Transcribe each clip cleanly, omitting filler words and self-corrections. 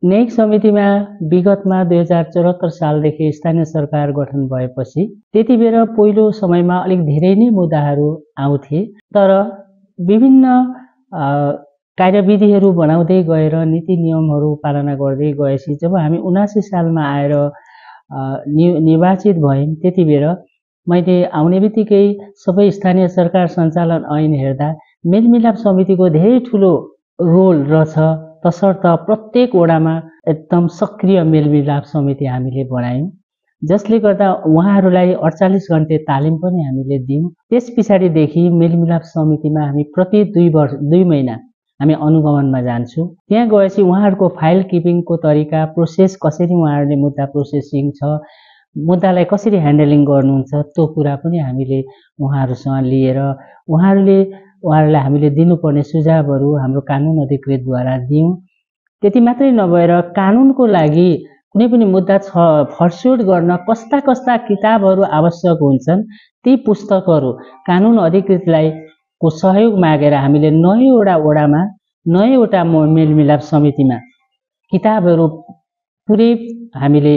न्यायिक समितिमा विगतमा 2074 सालदेखि स्थानीय सरकार गठन भएपछि त्यतिबेर पहिलो समयमा अलिक धेरै नै मुद्दाहरू आउँथे, तर विभिन्न कार्यविधिहरू बनाउँदै गएर नीति नियमहरू पालना गर्दै गएपछि जब हामी 79 सालमा आएर निर्वाचित भयौँ, त्यतिबेर मैले आउने बित्तिकै सबै स्थानीय सरकार सञ्चालन ऐन हेर्दा मेलमिलाप समितिको धेरै ठुलो रोल रहेछ, तसर्थ प्रत्येक वडामा एकदम सक्रिय मेलमिलाप समिति हामीले बनायौँ, जसले गर्दा उहाँहरूलाई 48 घण्टे तालिम पनि हामीले दियौँ। त्यस पछाडिदेखि मेलमिलाप समितिमा हामी प्रति 2 महिना हामी अनुगमनमा जान्छौँ। त्यहाँ गएपछि उहाँहरूको फाइल किपिङको तरिका, प्रोसेस कसरी उहाँहरूले मुद्दा प्रोसेसिङ छ, मुद्दालाई कसरी ह्यान्डलिङ गर्नुहुन्छ, त्यो कुरा पनि हामीले उहाँहरूसँग लिएर उहाँहरूलाई हामीले दिनुपर्ने सुझावहरू हाम्रो कानुन अधिकृतद्वारा दियौँ। त्यति मात्रै नभएर कानुनको लागि कुनै पनि मुद्दा फर्स्योट गर्न कस्ता कस्ता किताबहरू आवश्यक हुन्छन्, ती पुस्तकहरू कानुन अधिकृतलाई को सहयोग मागेर हामीले 9वटा वडामा 9वटा मेलमिलाप समितिमा किताबहरू पुरै हामीले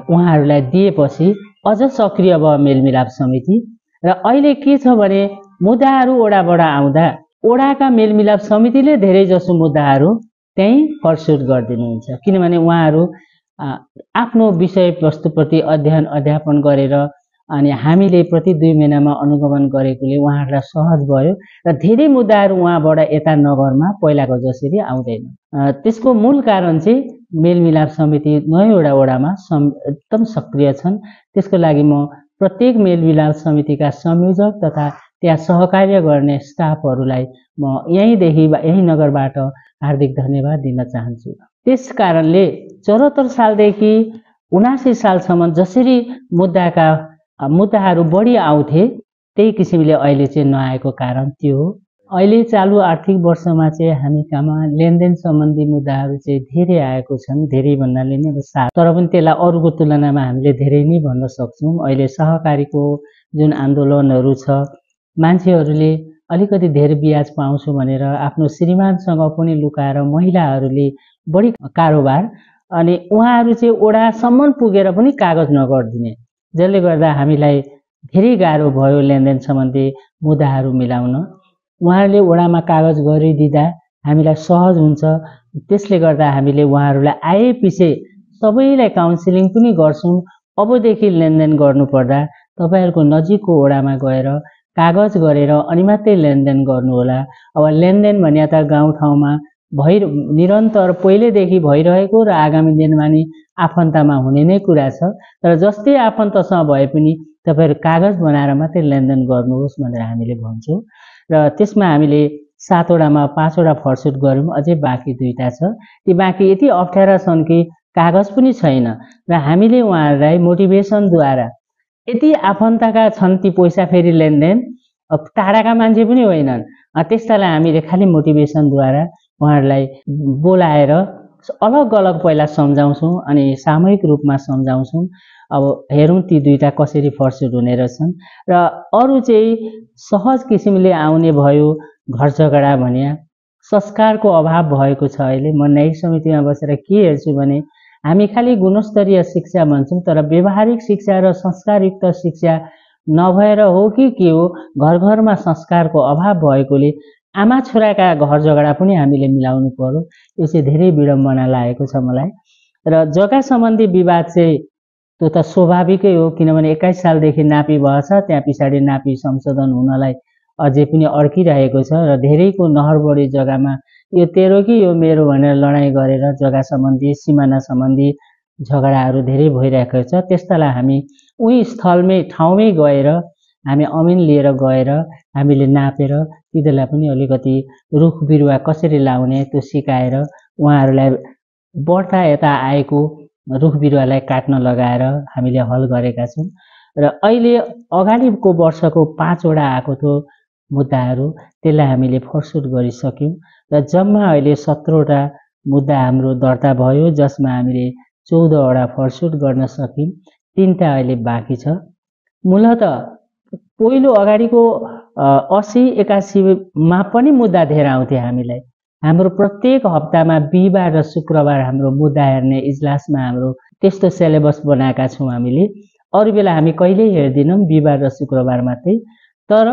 उहाँहरूलाई दिएपछि अझ सक्रिय भयो मेलमिलाप समिति। र अहिले के छ भने मुद्दाहरू वडाबाट आउँदा वडाका मेलमिलाप समितिले धेरै जसो मुद्दाहरू त्यहीँ फर्स्योट गरिदिनुहुन्छ, किनभने उहाँहरू आफ्नो विषयवस्तुप्रति अध्यापन गरेर अनि हामीले प्रति 2 महिनामा अनुगमन गरेकोले उहाँहरूलाई सहज भयो र धेरै मुद्दाहरू उहाँबाट यता नगरमा पहिलाको जसरी आउँदैन। त्यसको मूल कारण चाहिँ मेलमिलाप समिति 9वटा वडामा एकदम सक्रिय छन्। त्यसको लागि म प्रत्येक मेलमिलाप समितिका संयोजक तथा त्यहाँ सहकार्य गर्ने स्टाफहरूलाई म यही नगरबाट हार्दिक धन्यवाद दिन चाहन्छु। त्यस कारणले 74 सालदेखि 79 सालसम्म जसरी मुद्दाहरू बढी आउँथे, त्यही किसिमले अहिले चाहिँ नआएको कारण त्यो हो। अहिले चालु आर्थिक वर्षमा चाहिँ हामी कहाँ लेनदेन सम्बन्धी मुद्दाहरू चाहिँ धेरै आएको छन्, धेरै भन्नाले नै अब 7, तर पनि त्यसलाई अरूको तुलनामा हामीले धेरै नै भन्न सक्छौँ। अहिले सहकारीको जुन आन्दोलनहरू छ, मान्छेहरूले अलिकति धेरै ब्याज पाउँछु भनेर आफ्नो श्रीमानसँग पनि लुकाएर महिलाहरूले बढी कारोबार, अनि उहाँहरू चाहिँ वडासम्म पुगेर पनि कागज नगरिदिने, जसले गर्दा हामीलाई धेरै गाह्रो भयो लेनदेन सम्बन्धी मुद्दाहरू मिलाउन। उहाँहरूले वडामा कागज गरिदिँदा हामीलाई सहज हुन्छ। त्यसले गर्दा हामीले उहाँहरूलाई आएपछि सबैलाई काउन्सिलिङ पनि गर्छौँ। अबदेखि लेनदेन गर्नुपर्दा तपाईँहरूको नजिकको वडामा गएर कागज गरेर अनि मात्रै लेनदेन गर्नुहोला। अब लेनदेन भने त गाउँठाउँमा निरन्तर पहिलेदेखि भइरहेको र आगामी दिनमा नि आफन्तमा हुने नै कुरा छ, तर जस्तै आफन्तसँग भए पनि तपाईँहरू कागज बनाएर मात्रै लेनदेन गर्नुहोस् भनेर हामीले भन्छौँ। र त्यसमा हामीले 7वटामा 5वटा फर्स्योट गऱ्यौँ, अझै बाँकी 2टा छ। ती बाँकी यति अप्ठ्यारा छन् कि कागज पनि छैन, र हामीले उहाँहरूलाई मोटिभेसनद्वारा यति आफन्तका छन् ती पैसा फेरि लेनदेन टाढाका मान्छे पनि होइनन्, त्यस्तालाई हामीले खालि मोटिभेसनद्वारा उहाँहरूलाई बोलाएर अलग अलग पहिला सम्झाउँछौँ अनि सामूहिक रूपमा सम्झाउँछौँ। अब हेरौँ ती 2टा कसरी फर्स्योट हुने रहेछन्। र अरू चाहिँ सहज किसिमले आउने भयो घर झगडा भने संस्कारको अभाव भएको छ। अहिले म न्यायिक समितिमा बसेर के हेर्छु भने हामी खालि गुणस्तरीय शिक्षा भन्छौँ, तर व्यवहारिक शिक्षा र संस्कारयुक्त शिक्षा नभएर हो कि के हो, घर घरमा संस्कारको अभाव भएकोले आमा छोराका घर झगडा पनि हामीले मिलाउनु पर्यो। यो चाहिँ धेरै विडम्बना लागेको छ मलाई। र जग्गा सम्बन्धी विवाद चाहिँ त्यो त स्वाभाविकै हो, किनभने 21 सालदेखि नापी भएछ, त्यहाँ पछाडि नापी संशोधन हुनलाई अझै पनि अड्किरहेको छ र धेरैको नहरबढी जग्गामा यो तेरो कि यो मेरो भनेर लडाइँ गरेर जग्गा सम्बन्धी सिमाना सम्बन्धी झगडाहरू धेरै भइरहेको छ। त्यस्तालाई हामी उही ठाउँमै गएर हामी अमिन लिएर गएर हामीले नापेर तिनीहरूलाई पनि अलिकति रुख बिरुवा कसरी लाउने त्यो सिकाएर उहाँहरूलाई बढ्ता यता आएको रुख बिरुवालाई काट्न लगाएर हामीले हल गरेका छौँ। र अहिले अगाडिको वर्षको 5वटा आएको थियो मुद्दाहरू, त्यसलाई हामीले फर्स्योट गरिसक्यौँ र जम्मा अहिले 17वटा मुद्दा हाम्रो दर्ता भयो, जसमा हामीले 14वटा फर्स्योट गर्न सक्यौँ, 3टा अहिले बाँकी छ। मूलत पहिलो अगाडिको 80-81 मा पनि मुद्दा धेरै आउँथे हामीलाई, हाम्रो प्रत्येक हप्तामा बिहिबार र शुक्रबार हाम्रो मुद्दा हेर्ने इजलासमा हाम्रो त्यस्तो सिलेबस बनाएका छौँ हामीले। अरू बेला हामी कहिल्यै हेर्दैनौँ, बिहिबार र शुक्रबार मात्रै। तर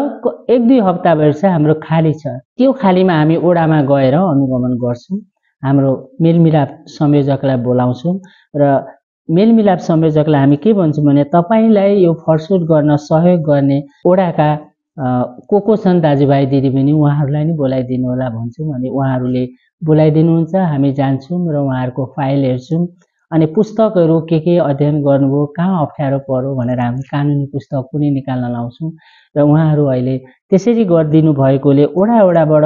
1-2 हप्ता भएर चाहिँ हाम्रो खाली छ। त्यो खालीमा हामी ओडामा गएर अनुगमन गर्छौँ। हाम्रो मेलमिलाप संयोजकलाई बोलाउँछौँ र मेलमिलाप संयोजकलाई हामी के भन्छौँ भने तपाईलाई यो फरसुट गर्न सहयोग गर्ने ओडाका को छन् दाजुभाइ दिदीबहिनी, उहाँहरूलाई नि बोलाइदिनु होला भन्छौँ। अनि उहाँहरूले बोलाइदिनुहुन्छ, हामी जान्छौँ र उहाँहरूको फाइल हेर्छौँ। अनि पुस्तकहरू के अध्ययन गर्नुभयो, कहाँ अप्ठ्यारो पर्यो भनेर हामी कानुनी पुस्तक कुनै निकाल्न लाउँछौँ र उहाँहरू अहिले त्यसरी गरिदिनु भएकोले ओडाबाट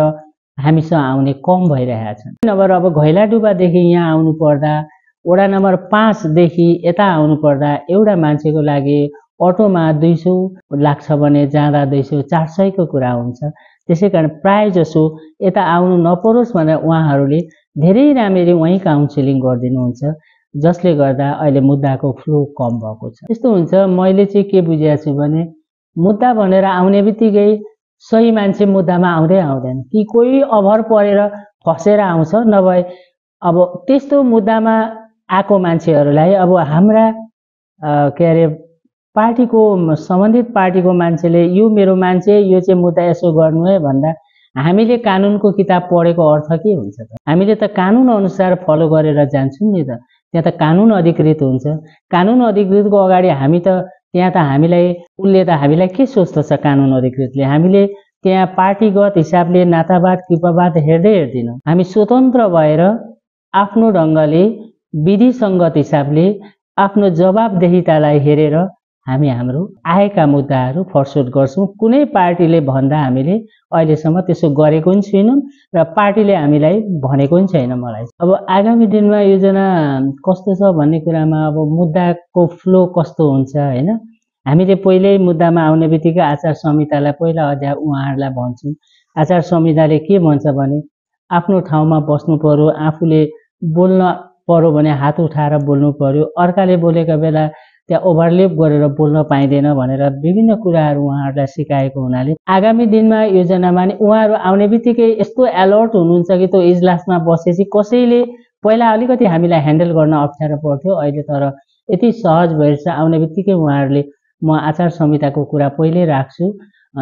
हामीसँग आउने कम भइरहेका छन्। नम्बर अब घैलाडुबादेखि यहाँ आउनु पर्दा, वडा नम्बर 5 देखि यता आउनु पर्दा एउटा मान्छेको लागि अटोमा 200 लाग्छ भने जाँदा 200-400 को कुरा हुन्छ। त्यसैकारण प्राय जसो यता आउनु नपरोस् भनेर उहाँहरूले धेरै राम्ररी वहीँ काउन्सिलिङ गरिदिनुहुन्छ, जसले गर्दा अहिले मुद्दाको फ्लो कम भएको छ। त्यस्तो हुन्छ। मैले चाहिँ के बुझेको छु भने मुद्दा भनेर आउने बित्तिकै सही मान्छे मुद्दामा आउँदैन कि कोही अभर परेर फसेर आउँछ। नभए अब त्यस्तो मुद्दामा आएको मान्छेहरूलाई अब हाम्रा के अरे पार्टीको सम्बन्धित पार्टीको मान्छेले यो मेरो मान्छे, यो चाहिँ मुद्दा यसो गर्नु है भन्दा हामीले कानुनको किताब पढेको अर्थ के हुन्छ त? हामीले त कानुन अनुसार फलो गरेर जान्छौँ नि त। त्यहाँ त कानुन अधिकृत हुन्छ। कानुन अधिकृतको अगाडि हामी त त्यहाँ त हामीलाई उसले त हामीलाई के सोच्दछ कानुन अधिकृतले? हामीले त्यहाँ पार्टीगत हिसाबले नातावाद कृपावाद हेर्दैनौँ। हामी स्वतन्त्र भएर आफ्नो ढङ्गले विधिसङ्गत हिसाबले आफ्नो जवाबदेहितालाई हेरेर हामी हाम्रो आएका मुद्दाहरू फरसुट गर्छौँ। कुनै पार्टीले भन्दा हामीले अहिलेसम्म त्यसो गरेको पनि छैनौँ र पार्टीले हामीलाई भनेको पनि छैन मलाई। अब आगामी दिनमा योजना कस्तो छ भन्ने कुरामा अब मुद्दाको फ्लो कस्तो हुन्छ हैन, हामीले पहिल्यै मुद्दामा आउने बित्तिकै आचार संहितालाई पहिला अध्याय उहाँहरूलाई भन्छौँ। आचार संहिताले के भन्छ भने आफ्नो ठाउँमा बस्नु पर्यो, आफूले बोल्न पर्यो भने हात उठाएर बोल्नु पर्यो, अर्काले बोलेका बेला त्यहाँ ओभरलेप गरेर बोल्न पाइँदैन भनेर विभिन्न कुराहरू उहाँहरूलाई सिकाएको हुनाले आगामी दिनमा योजनामा नि उहाँहरू आउने बित्तिकै यस्तो अलर्ट हुनुहुन्छ कि त्यो इजलासमा बसेपछि कसैले पहिला अलिकति हामीलाई ह्यान्डल गर्न अप्ठ्यारो पर्थ्यो, अहिले तर यति सहज भएछ आउने बित्तिकै उहाँहरूले म आचार संहिताको कुरा पहिल्यै राख्छु,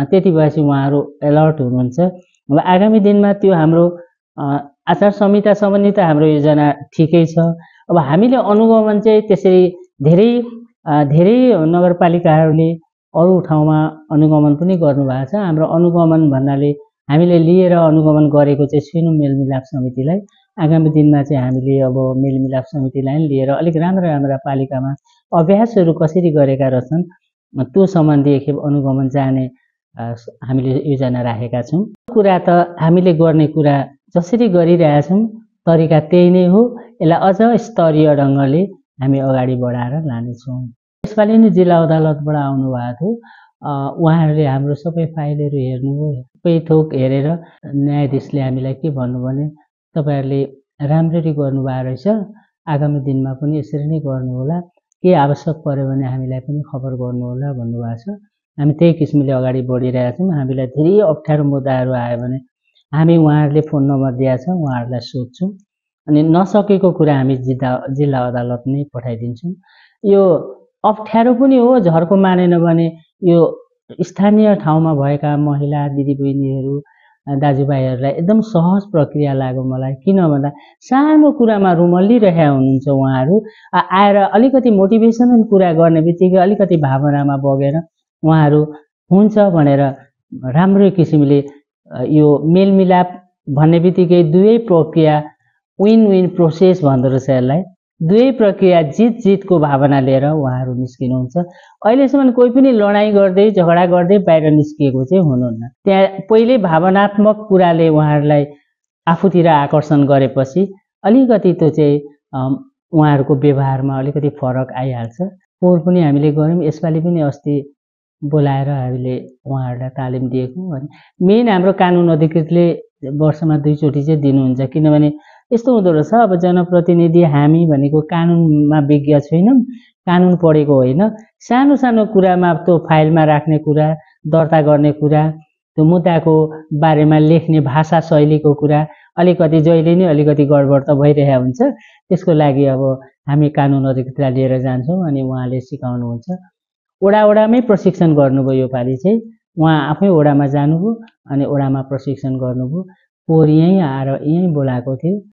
त्यति भएपछि उहाँहरू अलर्ट हुनुहुन्छ। अब आगामी दिनमा त्यो हाम्रो आचार संहिता सम्बन्धी त हाम्रो योजना ठिकै छ। अब हामीले अनुगमन चाहिँ त्यसरी धेरै नगरपालिकाहरूले अरू ठाउँमा अनुगमन पनि गर्नुभएको छ। हाम्रो अनुगमन भन्नाले हामीले लिएर अनुगमन गरेको चाहिँ छैनौँ मेलमिलाप समितिलाई। आगामी दिनमा चाहिँ हामीले अब मेलमिलाप समितिलाई लिएर अलिक राम्रा पालिकामा अभ्यासहरू कसरी गरेका रहेछन् त्यो सम्बन्धी एकखेप अनुगमन जाने हामीले योजना राखेका छौँ। कुरा त हामीले गर्ने कुरा जसरी गरिरहेछौँ तरिका त्यही नै हो। यसलाई अझ स्तरीय ढङ्गले हामी अगाडि बढाएर लानेछौँ। यसपालि नै जिल्ला अदालतबाट आउनुभएको थियो। उहाँहरूले हाम्रो सबै फाइलहरू हेर्नुभयो। सबै थोक हेरेर न्यायाधीशले हामीलाई के भन्नु भने तपाईँहरूले राम्ररी गर्नुभएको रहेछ, आगामी दिनमा पनि यसरी नै गर्नुहोला, के आवश्यक पर्यो भने हामीलाई पनि खबर गर्नुहोला भन्नुभएको छ। हामी त्यही किसिमले अगाडि बढिरहेका छौँ। हामीलाई धेरै अप्ठ्यारो मुद्दाहरू आयो भने हामी उहाँहरूले फोन नम्बर दिएको छ, उहाँहरूलाई सोध्छौँ अनि नसकेको कुरा हामी जिल्ला अदालत नै पठाइदिन्छौँ। यो अप्ठ्यारो पनि हो, झर्को मानेन भने यो स्थानीय ठाउँमा भएका महिला दिदीबहिनीहरू दाजुभाइहरूलाई एकदम सहज प्रक्रिया लाग्यो मलाई। किन भन्दा सानो कुरामा रुमल्लिरहेका हुनुहुन्छ उहाँहरू, आएर अलिकति मोटिभेसनल कुरा गर्ने बित्तिकै अलिकति भावनामा बगेर उहाँहरू हुन्छ भनेर राम्रो किसिमले यो मेलमिलाप भन्ने बित्तिकै दुवै प्रक्रिया विन विन प्रोसेस भन्दो रहेछ यसलाई। दुवै प्रक्रिया जितको भावना लिएर उहाँहरू निस्किनुहुन्छ। अहिलेसम्म कोही पनि लडाइँ गर्दै झगडा गर्दै बाहिर निस्किएको चाहिँ हुनुहुन्न। त्यहाँ पहिले भावनात्मक कुराले उहाँहरूलाई आफूतिर आकर्षण गरेपछि अलिकति त्यो चाहिँ उहाँहरूको व्यवहारमा अलिकति फरक आइहाल्छ। पोहोर पनि हामीले गऱ्यौँ, यसपालि पनि अस्ति बोलाएर हामीले उहाँहरूलाई तालिम दिएको। अनि मेन हाम्रो कानुन अधिकृतले वर्षमा 2 चोटि चाहिँ दिनुहुन्छ, किनभने यस्तो हुँदो रहेछ अब जनप्रतिनिधि हामी भनेको कानुनमा विज्ञ छैनौँ, कानुन पढेको होइन। सानो सानो कुरामा त्यो फाइलमा राख्ने कुरा, दर्ता गर्ने कुरा, त्यो मुद्दाको बारेमा लेख्ने भाषा शैलीको कुरा अलिकति जहिले नै अलिकति गडबड त भइरहेको हुन्छ। त्यसको लागि अब हामी कानुन अधिकृतलाई लिएर जान्छौँ अनि उहाँले सिकाउनुहुन्छ। ओडामै प्रशिक्षण गर्नुभयो योपालि चाहिँ। उहाँ आफै ओडामा जानुभयो अनि ओडामा प्रशिक्षण गर्नुभयो। पोहोर यहीँ आएर यहीँ बोलाएको थियो।